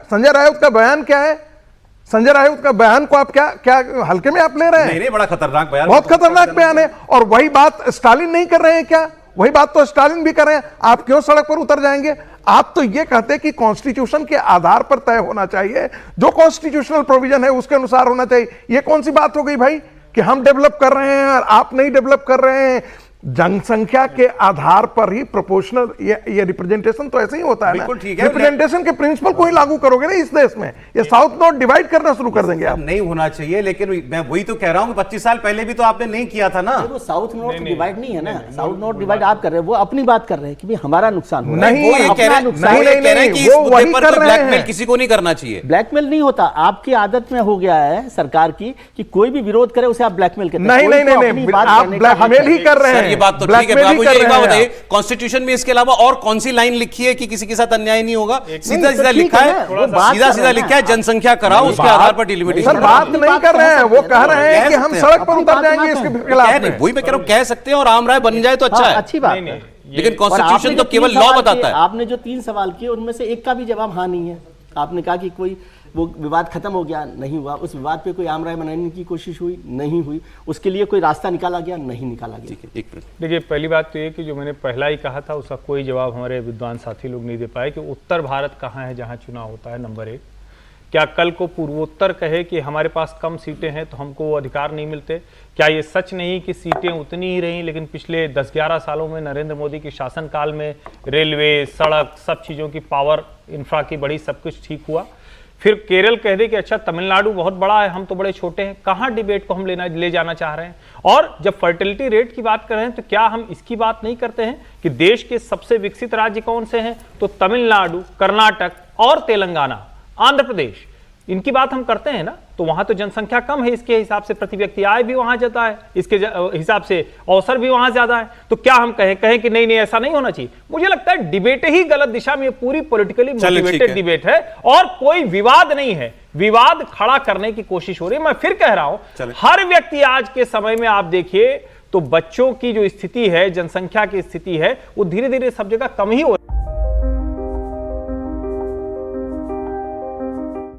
संजय राउत का बयान क्या है? संजय राउत का बयान को आप क्या हल्के में आप ले रहे हैं? नहीं, बड़ा खतरनाक बयान, बहुत खतरनाक बयान है। और वही बात स्टालिन नहीं कर रहे हैं क्या? वही बात तो स्टालिन भी कर रहे हैं। आप क्यों सड़क पर उतर जाएंगे? आप तो ये कहते हैं कि कॉन्स्टिट्यूशन के आधार पर तय होना चाहिए, जो कॉन्स्टिट्यूशनल प्रोविजन है उसके अनुसार होना चाहिए। ये कौन सी बात हो गई भाई कि हम डेवलप कर रहे हैं और आप नहीं डेवलप कर रहे हैं? जनसंख्या के आधार पर ही प्रोपोर्शनल ये रिप्रेजेंटेशन तो ऐसे ही होता है ना। रिप्रेजेंटेशन के प्रिंसिपल को ही लागू करोगे ना इस देश में, ये साउथ नॉर्थ डिवाइड करना शुरू कर देंगे आप। नहीं होना चाहिए, लेकिन मैं वही तो कह रहा हूं, 25 साल पहले भी तो आपने नहीं किया था ना। वो साउथ नॉर्थ डिवाइड नहीं है ना, साउथ नॉर्थ डिवाइड आप कर रहे हैं, वो अपनी बात कर रहे हैं कि भाई हमारा नुकसान हो रहा है। नहीं, वो कह रहे हैं कि इस मुद्दे पर कोई ब्लैकमेल किसी को नहीं करना चाहिए। ब्लैकमेल नहीं होता, आपकी आदत में हो गया है सरकार की कि कोई भी विरोध करे उसे आप ब्लैकमेल करते हैं। नहीं, आप ब्लैकमेल ही कर रहे हैं। ये बात तो ठीक है। मुझे एक बात बताइए, कॉन्स्टिट्यूशन में इसके अलावा और कौन सी लाइन लिखी है कि किसी के साथ अन्याय नहीं होगा? सीधा सीधा लिखा है, सीधा सीधा लिखा है जनसंख्या कराओ, उसके आधार पर डिलिमिटेशन। सर बात नहीं कर रहे हैं, वो कह रहे हैं कि हम सड़क पर उतर जाएंगे इसके खिलाफ। वही मैं कह रहा हूं, कह सकते हैं और आम राय बन जाए तो अच्छा है, अच्छी बात है। लेकिन कॉन्स्टिट्यूशन तो केवल लॉ बताता है। आपने जो 3 सवाल किए उनमें से एक का भी जवाब हाँ नहीं है। आपने कहा कि कोई वो विवाद खत्म हो गया, नहीं हुआ। उस विवाद पे कोई आम राय बनाने की कोशिश हुई, नहीं हुई। उसके लिए कोई रास्ता निकाला गया, नहीं निकाला गया। देखिए, पहली बात तो ये कि जो मैंने पहला ही कहा था उसका कोई जवाब हमारे विद्वान साथी लोग नहीं दे पाए कि उत्तर भारत कहाँ है जहाँ चुनाव होता है। नंबर 1, क्या कल को पूर्वोत्तर कहे कि हमारे पास कम सीटें हैं तो हमको वो अधिकार नहीं मिलते? क्या ये सच नहीं कि सीटें उतनी ही रहीं, लेकिन पिछले 10-11 सालों में नरेंद्र मोदी के शासनकाल में रेलवे, सड़क, सब चीज़ों की पावर इंफ्रा की बढ़ी, सब कुछ ठीक हुआ? फिर केरल कह दे कि अच्छा तमिलनाडु बहुत बड़ा है, हम तो बड़े छोटे हैं। कहाँ डिबेट को हम ले जाना चाह रहे हैं? और जब फर्टिलिटी रेट की बात कर रहे हैं तो क्या हम इसकी बात नहीं करते हैं कि देश के सबसे विकसित राज्य कौन से हैं? तो तमिलनाडु, कर्नाटक और तेलंगाना, आंध्र प्रदेश, इनकी बात हम करते हैं ना। तो वहां तो जनसंख्या कम है, इसके हिसाब से प्रति व्यक्ति आय भी वहां ज्यादा है, इसके हिसाब से अवसर भी वहां ज्यादा है। तो क्या हम कहें कि नहीं ऐसा नहीं होना चाहिए? मुझे लगता है डिबेट ही गलत दिशा में, पूरी पॉलिटिकली मोटिवेटेड डिबेट है और कोई विवाद नहीं है। विवाद खड़ा करने की कोशिश हो रही है। मैं फिर कह रहा हूं, हर व्यक्ति आज के समय में आप देखिए तो बच्चों की जो स्थिति है, जनसंख्या की स्थिति है, वो धीरे धीरे सब जगह कम ही हो